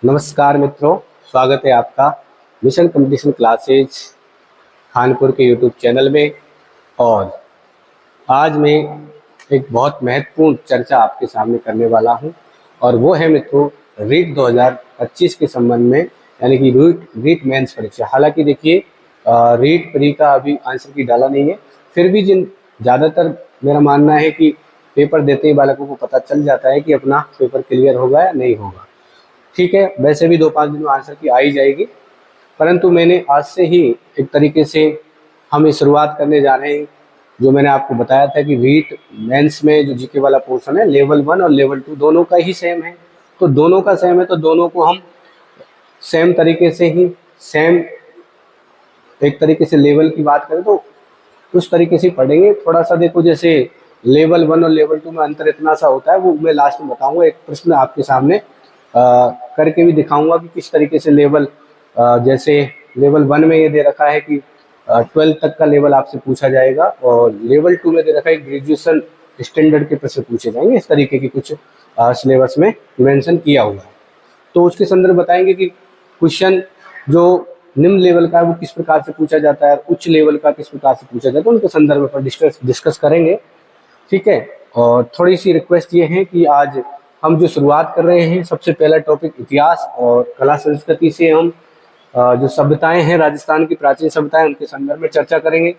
नमस्कार मित्रों, स्वागत है आपका मिशन कंपटीशन क्लासेज खानपुर के यूट्यूब चैनल में। और आज मैं एक बहुत महत्वपूर्ण चर्चा आपके सामने करने वाला हूं और वो है मित्रों रीट 2025 के संबंध में, यानी कि रीट मेंस परीक्षा। हालांकि देखिए रीट प्री का अभी आंसर की डाला नहीं है, फिर भी जिन ज़्यादातर मेरा मानना है कि पेपर देते ही बालकों को पता चल जाता है कि अपना पेपर क्लियर होगा या नहीं होगा। ठीक है, वैसे भी 2-5 दिन में आंसर की आ ही जाएगी, परंतु मैंने आज से ही एक तरीके से हम ये शुरुआत करने जा रहे हैं। जो मैंने आपको बताया था कि रीट मेंस में जो जीके वाला पोर्शन है, लेवल 1 और लेवल 2 दोनों का ही सेम है। तो दोनों का सेम है तो दोनों को हम सेम तरीके से ही सेम एक तरीके से लेवल की बात करें तो उस तरीके से पढ़ेंगे। थोड़ा सा देखो, जैसे लेवल 1 और लेवल 2 में अंतर इतना सा होता है, वो मैं लास्ट में बताऊंगा। एक प्रश्न आपके सामने करके भी दिखाऊंगा कि किस तरीके से लेवल, जैसे लेवल 1 में ये दे रखा है कि 12 तक का लेवल आपसे पूछा जाएगा और लेवल 2 में दे रखा है ग्रेजुएशन स्टैंडर्ड के प्रश्न पूछे जाएंगे। इस तरीके की कुछ सिलेबस में मेंशन किया हुआ है। तो उसके संदर्भ बताएंगे कि क्वेश्चन जो निम्न लेवल का है वो किस प्रकार से पूछा जाता है, उच्च लेवल का किस प्रकार से पूछा जाता है, उनके संदर्भ पर डिस्कस करेंगे। ठीक है, और थोड़ी सी रिक्वेस्ट ये है कि आज हम जो शुरुआत कर रहे हैं, सबसे पहला टॉपिक इतिहास और कला संस्कृति से हम जो सभ्यताएं हैं, राजस्थान की प्राचीन सभ्यताएं, उनके संदर्भ में चर्चा करेंगे।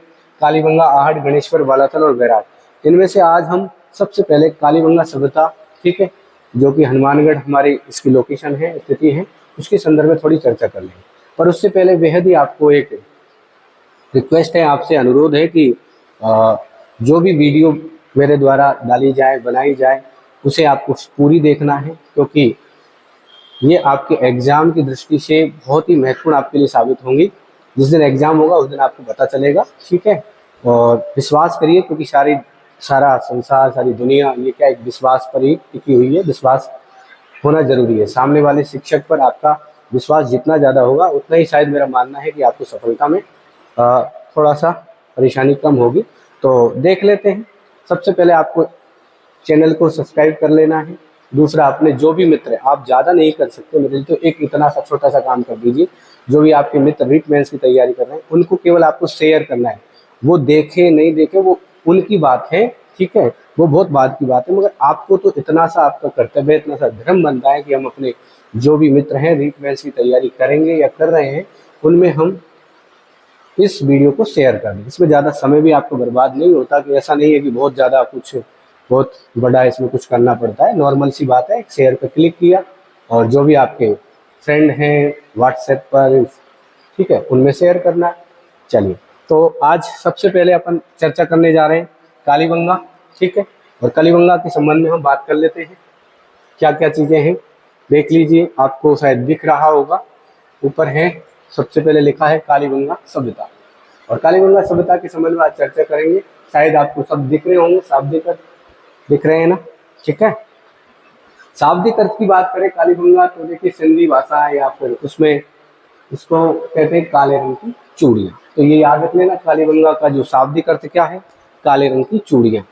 कालीबंगा, आहट, गणेश्वर, बालाथल और बैराग, इनमें से आज हम सबसे पहले कालीबंगा सभ्यता, ठीक है, जो कि हनुमानगढ़ हमारी इसकी लोकेशन है, स्थिति है, उसके संदर्भ में थोड़ी चर्चा कर लेंगे। पर उससे पहले बेहद ही आपको एक रिक्वेस्ट है, आपसे अनुरोध है कि जो भी वीडियो मेरे द्वारा डाली जाए, बनाई जाए, उसे आपको पूरी देखना है, क्योंकि ये आपके एग्जाम की दृष्टि से बहुत ही महत्वपूर्ण आपके लिए साबित होंगी। जिस दिन एग्जाम होगा उस दिन आपको पता चलेगा। ठीक है, और विश्वास करिए, क्योंकि सारा संसार, सारी दुनिया ये क्या एक विश्वास पर ही टिकी हुई है। विश्वास होना जरूरी है। सामने वाले शिक्षक पर आपका विश्वास जितना ज़्यादा होगा उतना ही शायद मेरा मानना है कि आपको सफलता में थोड़ा सा परेशानी कम होगी। तो देख लेते हैं। सबसे पहले आपको चैनल को सब्सक्राइब कर लेना है। दूसरा, अपने जो भी मित्र हैं, आप ज़्यादा नहीं कर सकते मेरे लिए, तो एक इतना सा छोटा सा काम कर दीजिए। जो भी आपके मित्र रीट मेंस की तैयारी कर रहे हैं, उनको केवल आपको शेयर करना है। वो देखे नहीं देखे वो उनकी बात है, ठीक है, वो बहुत बात की बात है, मगर आपको तो इतना सा आपका कर्तव्य, इतना सा धर्म बनता है कि हम अपने जो भी मित्र हैं रीट मेंस की तैयारी करेंगे या कर रहे हैं, उनमें हम इस वीडियो को शेयर कर दें। इसमें ज़्यादा समय भी आपको बर्बाद नहीं होता, कि ऐसा नहीं है कि बहुत ज़्यादा कुछ बहुत बड़ा इसमें कुछ करना पड़ता है। नॉर्मल सी बात है, शेयर पर क्लिक किया और जो भी आपके फ्रेंड हैं व्हाट्सएप पर, ठीक है, उनमें शेयर करना। चलिए, तो आज सबसे पहले अपन चर्चा करने जा रहे हैं कालीबंगा, ठीक है, और कालीबंगा के संबंध में हम बात कर लेते हैं। क्या क्या चीज़ें हैं देख लीजिए, आपको शायद दिख रहा होगा, ऊपर है, सबसे पहले लिखा है कालीबंगा सभ्यता। और कालीबंगा सभ्यता के संबंध में आज चर्चा करेंगे। शायद आपको सब दिख रहे होंगे, शाब्दिक अर्थ दिख रहे हैं ना, ठीक है। शाब्दिक अर्थ की बात करें कालीबंगा, तो देखिए सिंधी भाषा है, या फिर उसमें इसको कहते हैं काले रंग की चूड़ियाँ। तो ये याद रख लेना, कालीबंगा का जो शाब्दिक अर्थ क्या है, काले रंग की चूड़ियाँ।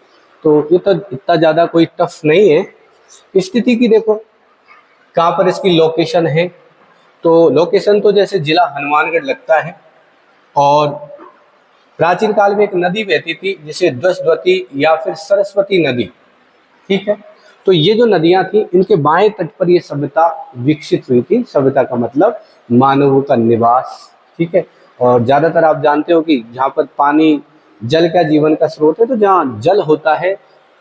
तो ये तो इतना ज़्यादा कोई टफ नहीं है। स्थिति की देखो, कहाँ पर इसकी लोकेशन है, तो लोकेशन तो जैसे जिला हनुमानगढ़ लगता है। और प्राचीन काल में एक नदी बहती थी जिसे द्वस्वती या फिर सरस्वती नदी, ठीक है। तो ये जो नदियां थी, इनके बाएं तट पर ये सभ्यता विकसित हुई थी। सभ्यता का मतलब मानवों का निवास, ठीक है। और ज्यादातर आप जानते हो कि जहाँ पर पानी, जल का जीवन का स्रोत है, तो जहाँ जल होता है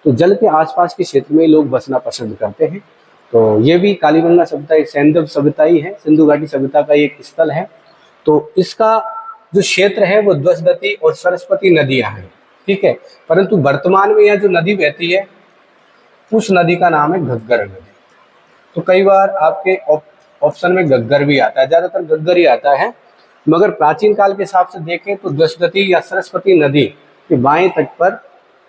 तो जल के आसपास के क्षेत्र में लोग बसना पसंद करते हैं। तो ये भी कालीबंगा सभ्यता एक सैंधव सभ्यता ही है, सिंधु घाटी सभ्यता का एक स्थल है। तो इसका जो क्षेत्र है वो द्वस्वती और सरस्वती नदियां हैं, ठीक है। परंतु वर्तमान में यह जो नदी बहती है, उस नदी का नाम है घग्गर नदी। तो कई बार आपके ऑप्शन में घग्गर भी आता है, ज्यादातर घग्गर ही आता है, मगर प्राचीन काल के हिसाब से देखें तो द्वस्वती या सरस्वती नदी के बाएं तट पर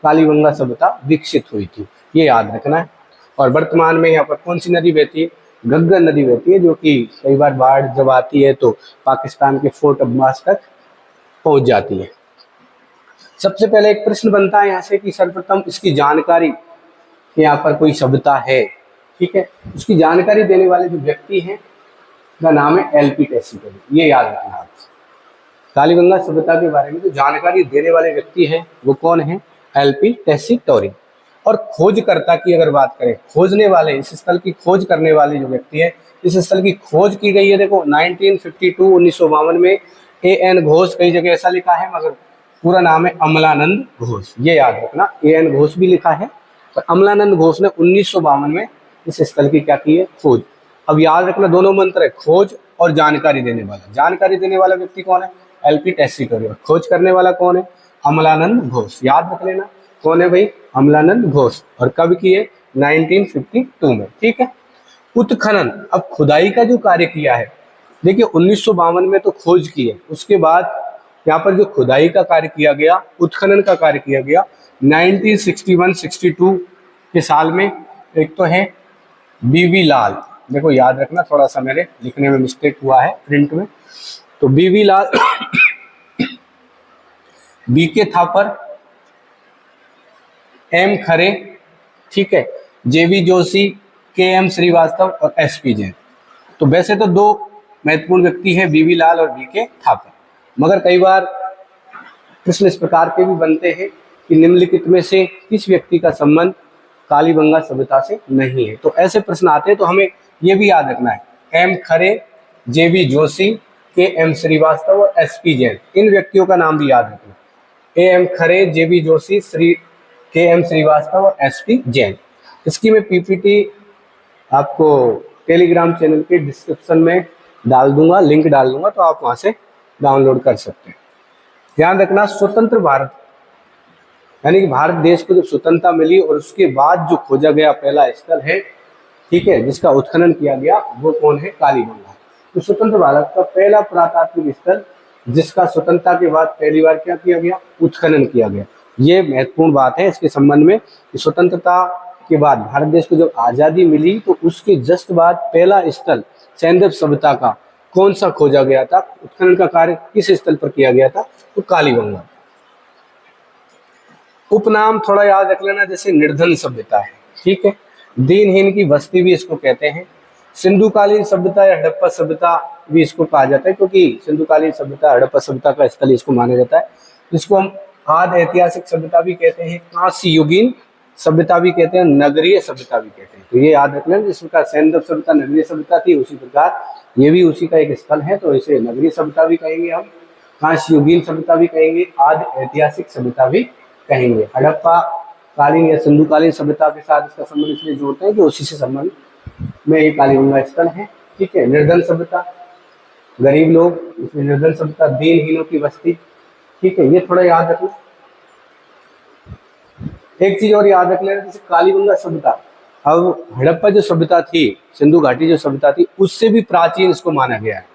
कालीबंगा सभ्यता विकसित हुई थी, ये याद रखना है। और वर्तमान में यहाँ पर कौन सी नदी बहती है, घग्गर नदी बहती है, जो कि कई बार बाढ़ जब आती है तो पाकिस्तान के फोर्ट अब्बास तक पहुंच जाती है। सबसे पहले एक प्रश्न बनता है यहाँ से कि सर्वप्रथम इसकी जानकारी, यहाँ पर कोई सभ्यता है, ठीक है, उसकी जानकारी देने वाले जो व्यक्ति हैं का नाम है एलपी टेस्सीटोरी, ये याद रखना आप। कालीबंगा सभ्यता के बारे में जो जानकारी देने वाले व्यक्ति हैं वो कौन है? LP Tessitori. और खोजकर्ता की अगर बात करें, खोजने वाले, इस स्थल की खोज करने वाले जो व्यक्ति है, इस स्थल की खोज की गई है देखो 1952 में ए एन घोष, कई जगह ऐसा लिखा है मगर पूरा नाम है अमलानंद घोष, ये याद रखना। ए एन घोष भी लिखा है और अमलानंद घोष ने 1952 में इस स्थल की क्या की है? खोज। अब याद रखना दोनों मंत्र है, खोज और जानकारी देने वाला। जानकारी देने वाला व्यक्ति कौन है? LP Tessitori. खोज करने वाला कौन है? अमलानंद घोष। याद रख लेना कौन है भाई? अमलानंद घोष। और कब की है? 1952 में, ठीक है। उत्खनन, अब खुदाई का जो कार्य किया है, देखिए 1952 में तो खोज की है, उसके बाद यहाँ पर जो खुदाई का कार्य किया गया, उत्खनन का कार्य किया गया 1961-62 के साल में। एक तो है बीवी लाल, देखो याद रखना, थोड़ा सा मेरे लिखने में मिस्टेक हुआ है प्रिंट में, तो बीवी लाल, बीके थापर, एम खरे, ठीक है, जेवी जोशी, के एम श्रीवास्तव और एस पी जैन। तो वैसे तो दो महत्वपूर्ण व्यक्ति हैं, बीवी लाल और बीके थापर, मगर कई बार प्रश्न इस प्रकार के भी बनते हैं कि निम्नलिखित में से किस व्यक्ति का संबंध कालीबंगा सभ्यता से नहीं है। तो ऐसे प्रश्न आते हैं तो हमें ये भी याद रखना है, एम खरे, जेवी जोशी, के एम श्रीवास्तव और एस पी जैन, इन व्यक्तियों का नाम भी याद रखना। ए एम खरे, जेवी जोशी, के एम श्रीवास्तव और एस पी जैन। इसकी मैं पीपीटी आपको टेलीग्राम चैनल के डिस्क्रिप्शन में डाल दूंगा, लिंक डाल दूंगा, तो आप वहां से डाउनलोड कर सकते हैं। ध्यान रखना, स्वतंत्र भारत यानी कि भारत देश को जब स्वतंत्रता मिली और उसके बाद जो खोजा गया पहला स्थल है, ठीक है, जिसका उत्खनन किया गया, वो कौन है? कालीबंगा। तो स्वतंत्र भारत का पहला पुरातात्विक स्थल जिसका स्वतंत्रता के बाद पहली बार क्या किया गया? उत्खनन किया गया। ये महत्वपूर्ण बात है इसके संबंध में कि स्वतंत्रता के बाद भारत देश को जब आजादी मिली तो उसके जस्ट बाद पहला स्थल सैंधव सभ्यता का कौन सा खोजा गया था? उत्खनन का कार्य किस स्थल पर किया गया था? तो कालीबंगा। उपनाम थोड़ा याद रख लेना, जैसे निर्धन सभ्यता है, ठीक है, दीनहीन की बस्ती भी इसको कहते हैं, सिंधुकालीन सभ्यता या हड़प्पा सभ्यता भी इसको कहा जाता है, क्योंकि सिंधुकालीन सभ्यता हड़प्पा सभ्यता का स्थल इसको माना जाता है। जिसको हम आदि ऐतिहासिक सभ्यता भी कहते हैं, कांस्य युगीन सभ्यता भी कहते हैं, नगरीय सभ्यता भी कहते हैं। तो ये याद रखना, जिस प्रकार सैंधव सभ्यता नगरीय सभ्यता थी, उसी प्रकार ये भी उसी का एक स्थल है, तो इसे नगरीय सभ्यता भी कहेंगे हम, कांस्य युगीन सभ्यता भी कहेंगे, आदि ऐतिहासिक सभ्यता भी कहेंगे। हड़प्पा कालीन या सिंधुकालीन सभ्यता के साथ इसका संबंध इसलिए जोड़ते हैं कि उसी से संबंध में ये कालीबंगा स्थल है, ठीक है। निर्धन सभ्यता, गरीब लोग, इसमें निर्धन सभ्यता, दीनहीनों की बस्ती, ठीक है, ये थोड़ा याद रखना। एक चीज और याद रख लेना, जैसे कालीबंगा सभ्यता, अब हड़प्पा जो सभ्यता थी, सिंधु घाटी जो सभ्यता थी, उससे भी प्राचीन इसको माना गया है।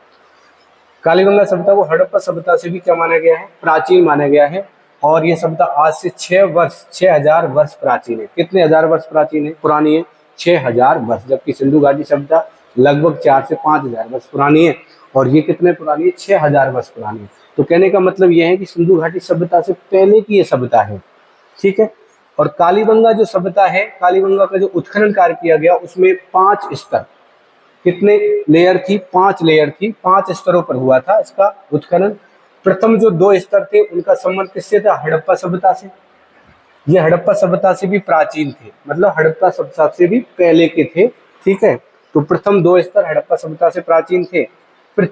कालीबंगा सभ्यता को हड़प्पा सभ्यता से भी क्या माना गया है? प्राचीन माना गया है। और ये सभ्यता आज से 6,000 वर्ष प्राचीन है। कितने हजार वर्ष प्राचीन है? पुरानी है 6,000 वर्ष, जबकि सिंधु घाटी सभ्यता लगभग 4 से 5,000 वर्ष पुरानी है। और ये कितने पुरानी है? 6,000 वर्ष पुरानी है। तो कहने का मतलब यह है कि सिंधु घाटी सभ्यता से पहले की ये सभ्यता है, ठीक है। और कालीबंगा जो सभ्यता है, कालीबंगा का जो उत्खनन कार्य किया गया, उसमें 5 स्तर, कितने लेयर थी? 5 लेयर थी, 5 स्तरों पर हुआ था इसका उत्खनन। प्रथम जो 2 स्तर थे उनका संबंध किससे था? हड़प्पा सभ्यता से। ये हड़प्पा सभ्यता से भी प्राचीन थे, मतलब हड़प्पा सभ्यता से भी पहले के थे, ठीक है। तो प्रथम 2 स्तर हड़प्पा सभ्यता से प्राचीन थे। फिर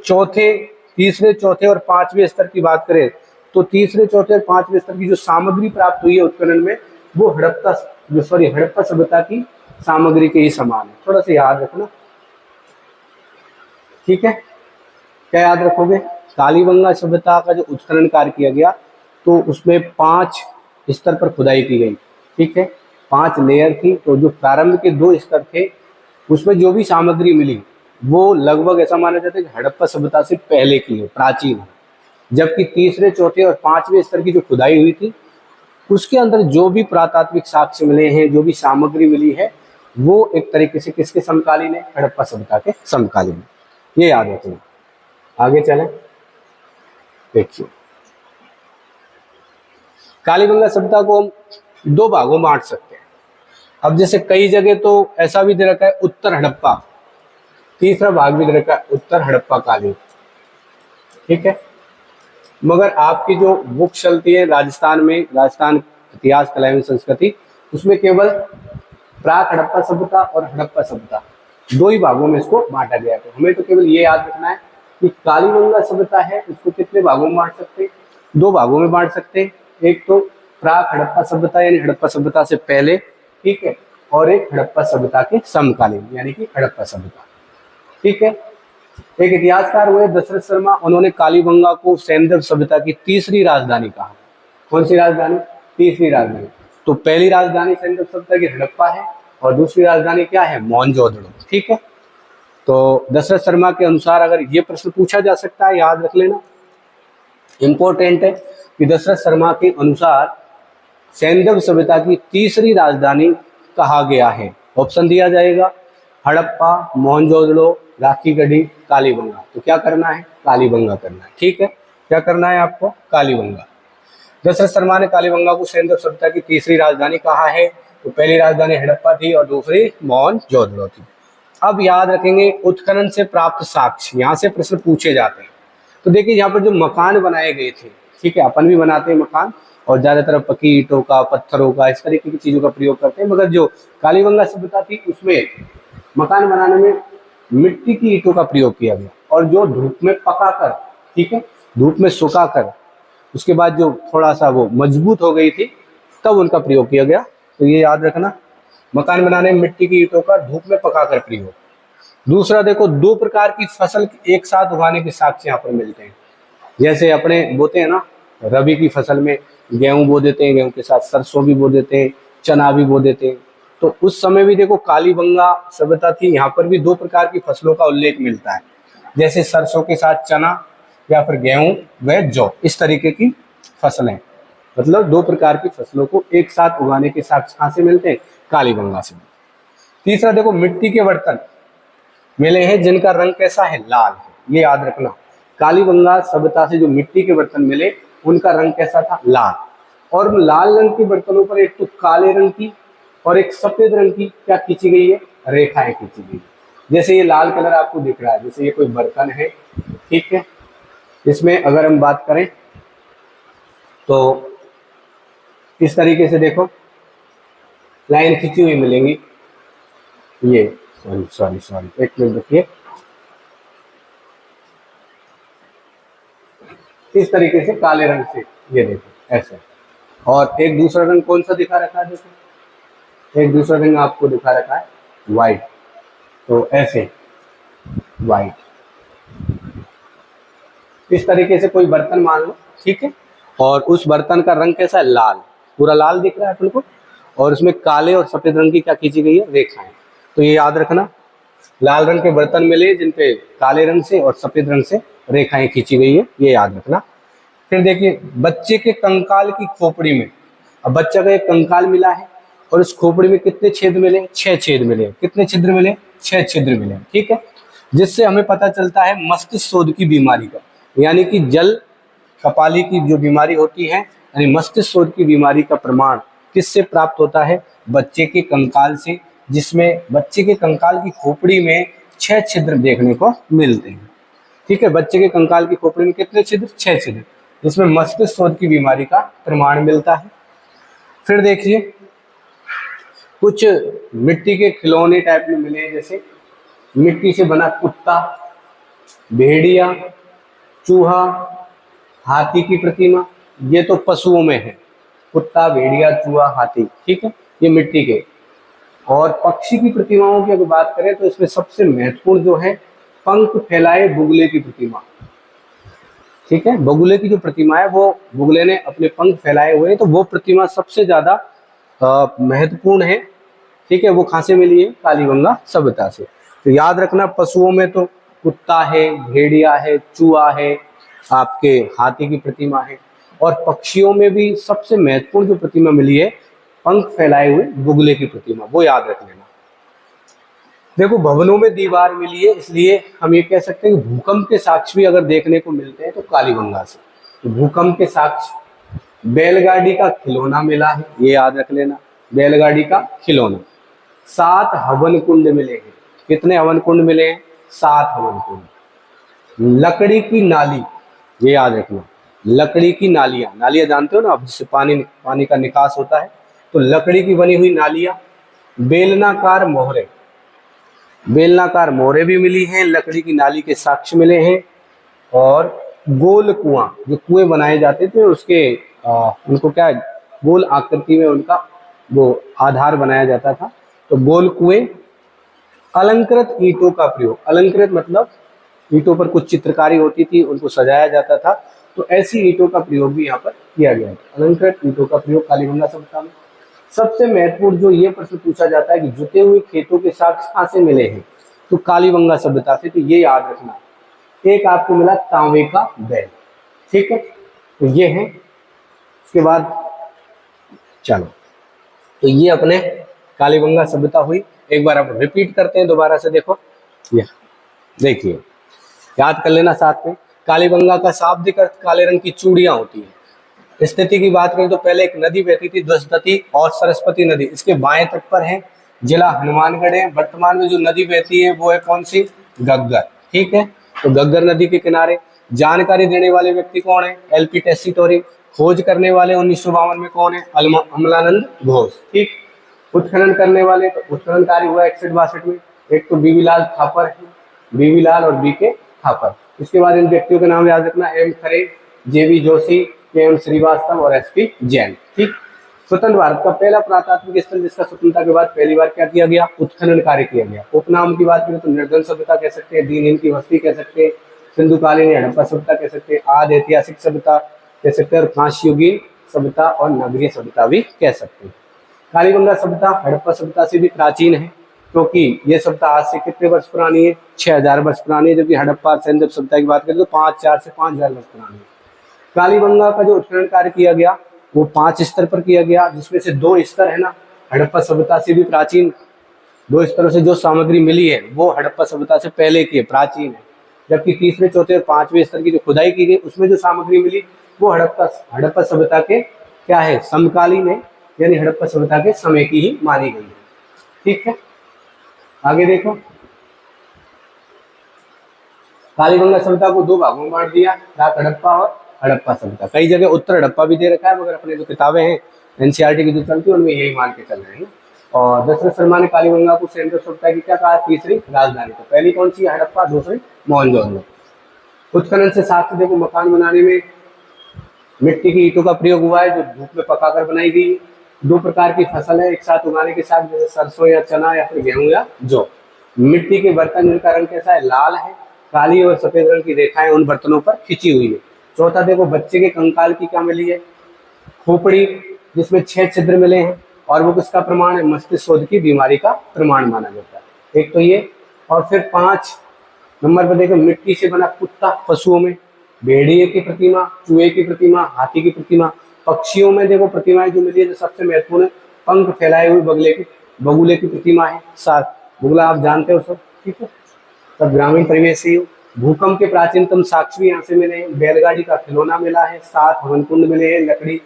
तीसरे, चौथे और 5वें स्तर की बात करें तो तीसरे, चौथे और 5वें स्तर की जो सामग्री प्राप्त हुई है उत्खनन में, वो हड़प्पा सभ्यता की सामग्री के ही समान है। थोड़ा सा याद रखना, ठीक है। क्या याद रखोगे? कालीबंगा सभ्यता का जो उत्खनन कार्य किया गया तो उसमें 5 स्तर पर खुदाई की गई, ठीक है, 5 लेयर थी। तो जो प्रारंभ के 2 स्तर थे उसमें जो भी सामग्री मिली वो लगभग ऐसा माना जाता है कि हड़प्पा सभ्यता से पहले की है, प्राचीन है। जबकि तीसरे, चौथे और 5वें स्तर की जो खुदाई हुई थी उसके अंदर जो भी पुरातात्विक साक्ष्य मिले हैं, जो भी सामग्री मिली है, वो एक तरीके से किसके समकालीन है? हड़प्पा सभ्यता के समकालीन। ये याद रखना। आगे चलें, देखिए कालीबंगा सभ्यता को हम 2 भागों में बांट सकते हैं। अब जैसे कई जगह तो ऐसा भी दे रखा है उत्तर हड़प्पा, तीसरा भाग भी दे रखा है उत्तर हड़प्पा कालीन। ठीक है, मगर आपकी जो बुक चलती है राजस्थान में, राजस्थान इतिहास कला एवं संस्कृति, उसमें केवल प्राक हड़प्पा सभ्यता और हड़प्पा सभ्यता दो ही भागों में इसको बांटा गया है। तो हमें तो केवल ये याद रखना है कि कालीबंगा सभ्यता है, इसको कितने भागों में बांट सकते हैं, दो भागों में बांट सकते हैं। एक तो प्राक हड़प्पा सभ्यता यानी हड़प्पा सभ्यता से पहले, ठीक है, और एक हड़प्पा सभ्यता के समकालीन यानी कि हड़प्पा सभ्यता। ठीक है, एक इतिहासकार हुए दशरथ शर्मा, उन्होंने कालीबंगा को सैंधव सभ्यता की तीसरी राजधानी कहा। कौन सी राजधानी? तीसरी राजधानी। तो पहली राजधानी सैंधव सभ्यता की हड़प्पा है और दूसरी राजधानी क्या है? मोहनजोदड़ो। ठीक है, तो दशरथ शर्मा के अनुसार अगर ये प्रश्न पूछा जा सकता है, याद रख लेना, इंपॉर्टेंट है कि दशरथ शर्मा के अनुसार सैंधव सभ्यता की तीसरी राजधानी कहा गया है। ऑप्शन दिया जाएगा हड़प्पा, मोहनजोदड़ो, राखीगढ़ी, कालीबंगा। तो क्या करना है? कालीबंगा करना है। ठीक है, क्या करना है आपको? कालीबंगा। दशरथ शर्मा ने कालीबंगा को सैंधव सभ्यता की तीसरी राजधानी कहा है। तो पहली राजधानी हड़प्पा थी और दूसरी मोहनजोदड़ो थी। अब याद रखेंगे उत्खनन से प्राप्त साक्ष्य, यहाँ से प्रश्न पूछे जाते हैं। तो देखिए यहाँ पर जो मकान बनाए गए थे, ठीक है, अपन भी बनाते हैं मकान और ज्यादातर पक्की ईंटों का, पत्थरों का, इस तरीके की चीजों का प्रयोग करते हैं, मगर जो कालीबंगा सभ्यता थी उसमें मकान बनाने में मिट्टी की ईंटों का प्रयोग किया गया और जो धूप में पकाकर, ठीक है, धूप में सुखाकर उसके बाद जो थोड़ा सा वो मजबूत हो गई थी तब उनका प्रयोग किया गया। तो ये याद रखना, मकान बनाने में मिट्टी की ईंटों का धूप में पकाकर प्रयोग। दूसरा देखो, दो प्रकार की फसल एक साथ उगाने के साक्ष्य यहाँ पर मिलते हैं। जैसे अपने बोते हैं ना, रबी की फसल में गेहूं बो देते हैं, गेहूं के साथ सरसों भी बो देते हैं, चना भी बो देते हैं। तो उस समय भी देखो कालीबंगा सभ्यता थी, यहाँ पर भी दो प्रकार की फसलों का उल्लेख मिलता है, जैसे सरसों के साथ चना या फिर गेहूं व जौ, इस तरीके की फसलें। मतलब दो प्रकार की फसलों को एक साथ उगाने के साक्ष्य कहाँ से मिलते हैं? कालीबंगा से। तीसरा देखो, मिट्टी के बर्तन मिले हैं जिनका रंग कैसा है? लाल है। ये याद रखना, कालीबंगा सभ्यता से जो मिट्टी के बर्तन मिले उनका रंग कैसा था? लाल। और लाल रंग के बर्तनों पर एक तो काले रंग की और एक सफेद रंग की क्या खींची गई है? रेखाएं खींची गई। जैसे ये लाल कलर आपको दिख रहा है, जैसे ये कोई बर्तन है, ठीक है, इसमें अगर हम बात करें तो इस तरीके से देखो लाइन खींची हुई मिलेंगी। ये सॉरी एक मिनट देखिए, इस तरीके से काले रंग से, ये देखो ऐसे। और एक दूसरा रंग कौन सा दिखा रखा है? देखो एक दूसरा रंग आपको दिखा रखा है व्हाइट। तो ऐसे व्हाइट, इस तरीके से कोई बर्तन मान लो, ठीक है, और उस बर्तन का रंग कैसा है? लाल, पूरा लाल दिख रहा है अपन को, और उसमें काले और सफेद रंग की क्या खींची गई है? रेखाएं। तो ये याद रखना, लाल रंग के बर्तन मिले जिनपे काले रंग से और सफेद रंग से रेखाएं खींची गई है, ये याद रखना। फिर देखिए, बच्चे के कंकाल की खोपड़ी में, अब बच्चा का एक कंकाल मिला है और उस खोपड़ी में कितने छेद मिले? 6 छेद मिले। कितने छिद्र मिले? 6 छिद्र मिले। ठीक है, जिससे हमें पता चलता है मस्तिष्क शोथ की बीमारी का, यानी कि जल कपाली की जो बीमारी होती है, यानी मस्तिष्क शोथ की बीमारी का प्रमाण किससे प्राप्त होता है? बच्चे के कंकाल से, जिसमें बच्चे के कंकाल की खोपड़ी में 6 छिद्र देखने को मिलते हैं। ठीक है, बच्चे के कंकाल की खोपड़ी में कितने छिद्र? 6 छिद्र, जिसमें मस्तिष्क शोथ की बीमारी का प्रमाण मिलता है। फिर देखिए, कुछ मिट्टी के खिलौने टाइप में मिले, जैसे मिट्टी से बना कुत्ता, भेड़िया, चूहा, हाथी की प्रतिमा। ये तो पशुओं में है, कुत्ता, भेड़िया, चूहा, हाथी, ठीक है, ये मिट्टी के। और पक्षी की प्रतिमाओं की अगर बात करें तो इसमें सबसे महत्वपूर्ण जो है पंख फैलाए बुगले की प्रतिमा। ठीक है, बगुले की जो प्रतिमा है, वो बुगले ने अपने पंख फैलाए हुए हैं, तो वो प्रतिमा सबसे ज्यादा महत्वपूर्ण है। ठीक है, वो कहाँ से मिली है? कालीबंगा सभ्यता से। तो याद रखना, पशुओं में तो कुत्ता है, भेड़िया है, चूहा है, आपके हाथी की प्रतिमा है, और पक्षियों में भी सबसे महत्वपूर्ण जो प्रतिमा मिली है, पंख फैलाए हुए बुगले की प्रतिमा, वो याद रख लेना। देखो, भवनों में दीवार मिली है, इसलिए हम ये कह सकते हैं कि भूकंप के साक्ष्य भी अगर देखने को मिलते हैं तो कालीबंगा से। तो भूकंप के साक्ष्य, बैलगाड़ी का खिलौना मिला है, ये याद रख लेना, बैलगाड़ी का खिलौना। 7 हवन कुंड मिले हैं। कितने हवन कुंड मिले हैं? सात हवन कुंड। लकड़ी की नाली, ये याद रखना, लकड़ी की नालियां, नालियां जानते हो ना आप, जिससे पानी का निकास होता है, तो लकड़ी की बनी हुई नालियां। बेलनाकार मोहरे, बेलनाकार मोहरे भी मिली हैं, लकड़ी की नाली के साक्ष्य मिले हैं। और गोल कुआं, जो कुएं बनाए जाते थे उसके उनको क्या गोल आकृति में उनका वो आधार बनाया जाता था, तो गोल कुएं। अलंकृत ईंटों का प्रयोग, अलंकृत मतलब ईंटों पर कुछ चित्रकारी होती थी, उनको सजाया जाता था, तो ऐसी ईंटों का प्रयोग भी यहाँ पर किया गया है। अलंकृत ईंटों का प्रयोग कालीबंगा सभ्यता में। सबसे महत्वपूर्ण जो ये प्रश्न पूछा जाता है कि जुते हुए खेतों के साक्ष्य कहाँ से मिले हैं, तो कालीबंगा सभ्यता से, तो ये याद रखना। एक आपको मिला तांबे का बैल, ठीक है, तो ये है। उसके बाद चलो, तो ये अपने कालीबंगा सभ्यता हुई। एक बार आप रिपीट करते हैं दोबारा से, देखो ये देखिए, याद कर लेना साथ में। कालीबंगा का शाब्दिक अर्थ काले रंग की चूड़ियां होती है। स्थिति की बात करें तो पहले एक नदी बहती थी, द्वस्तती और सरस्वती नदी, इसके बाएं तट पर है, जिला हनुमानगढ़ है। वर्तमान में जो नदी बहती है वो है कौन सी, घग्गर, ठीक है। तो घग्गर नदी के किनारे। जानकारी देने वाले व्यक्ति कौन है, एलपी टेस्सीटोरी। खोज करने वाले 1952 में कौन है, अमलानंद घोष, ठीक। उत्खनन करने वाले, तो उत्खनन कार्य हुआ 61-62 में, एक तो बीवी लाल थापर है, बीवी लाल और बी के थापर। इसके बाद इन व्यक्तियों के नाम याद रखना, एम खरे, जेवी जोशी, के एम श्रीवास्तव और एसपी जैन, ठीक। स्वतंत्र भारत का पहला पुरातात्विक स्थल जिसका स्वतंत्रता के बाद पहली बार क्या किया गया, उत्खनन कार्य किया गया। उपनाम की बात करें तो निर्धन सभ्यता कह सकते हैं, दीनहीन की बस्ती कह सकते हैं, सिंधुकालीन हड़प्पा सभ्यता कह सकते हैं, आदि ऐतिहासिक सभ्यता कह सकते हैं, और कांस्ययुगीन सभ्यता और नगरीय सभ्यता भी कह सकते हैं। कालीबंगा सभ्यता हड़प्पा सभ्यता से भी प्राचीन है, क्योंकि ये सभ्यता आज से कितने वर्ष पुरानी है, 6000 वर्ष पुरानी है, जबकि हड़प्पा सैंधव सभ्यता की बात करें तो 4 से 5000 वर्ष पुरानी है। कालीबंगा का जो उत्खनन कार्य किया गया वो 5 स्तर पर किया गया, जिसमें से 2 स्तर है ना हड़प्पा सभ्यता से भी प्राचीन, 2 स्तरों से जो सामग्री मिली है वो हड़प्पा सभ्यता से पहले की है, प्राचीन है। जबकि तीसरे, चौथे और 5वें स्तर की जो खुदाई की गई उसमें जो सामग्री मिली वो हड़प्पा सभ्यता के क्या है, समकालीन है, यानी हड़प्पा सभ्यता के समय की ही मानी गई है, ठीक है। आगे देखो, कालीबंगा सभ्यता को 2 भागों में बांट दिया, प्राक हड़प्पा और हड़प्पा सभ्यता। कई जगह उत्तर हड़प्पा भी दे रखा है, मगर अपने जो किताबें हैं एनसीईआरटी की जो चलती है उनमें यही मान के चल रहे हैं। और दशरथ शर्मा ने कालीबंगा को सैंधव सभ्यता की क्या कहा, तीसरी राजधानी। तो पहली कौन सी, हड़प्पा, दूसरी मोहनजोदड़ो। उत्खनन से साक्ष्य देखो, मकान बनाने में मिट्टी की ईंटों का प्रयोग हुआ है, जो धूप में पकाकर बनाई गई। 2 प्रकार की फसल है एक साथ उगाने के साथ, जैसे सरसों या चना या फिर गेहूं या जौ। मिट्टी के बर्तन जिनका रंग कैसा है, लाल है, काली और सफेद रंग की रेखाएं उन बर्तनों पर खिंची हुई है। चौथा देखो, बच्चे के कंकाल की क्या मिली है, खोपड़ी, जिसमें 6 छिद्र मिले हैं, और वो किसका प्रमाण है, मस्तिष्क शोध की बीमारी का प्रमाण माना जाता है। एक तो ये, और फिर 5 नंबर पर देखो, मिट्टी से बना कुत्ता पशुओं में, भेड़िए की प्रतिमा, चूहे की प्रतिमा, हाथी की प्रतिमा। पक्षियों में देखो प्रतिमाएं जो मिली है, जो सबसे महत्वपूर्ण पंख फैलाए हुए बगुले की प्रतिमा है। 7 बगुला आप जानते हो सब, ठीक है, सब ग्रामीण परिवेश से हो। भूकंप के प्राचीनतम साक्ष्य भी यहाँ से मिले हैं। बैलगाड़ी का खिलौना मिला है, 7 हवन कुंड मिले हैं, लकड़ी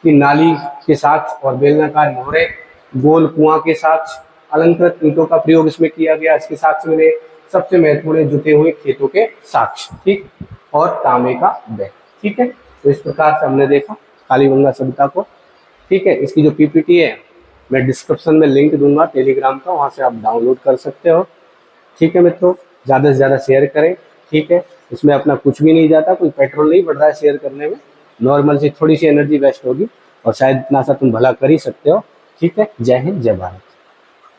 की नाली के साक्ष्य और बेलनाकार मोहरे, गोल कुआं के साक्ष्य, अलंकृत ईंटों का प्रयोग इसमें किया गया, इसके साक्ष्य मिले। सबसे महत्वपूर्ण जुटे हुए खेतों के साक्ष्य, ठीक, और तांबे का बैल, ठीक है। तो इस प्रकार से हमने देखा कालीबंगा सभ्यता को, ठीक है। इसकी जो पीपीटी है मैं डिस्क्रिप्शन में लिंक दूंगा टेलीग्राम का, वहाँ से आप डाउनलोड कर सकते हो, ठीक है मित्रों। ज़्यादा से ज़्यादा शेयर करें, ठीक है। इसमें अपना कुछ भी नहीं जाता, कोई पेट्रोल नहीं बढ़ रहा है शेयर करने में, नॉर्मल सी थोड़ी सी एनर्जी वेस्ट होगी, और शायद इतना सा तुम भला कर ही सकते हो, ठीक है। जय हिंद, जय भारत।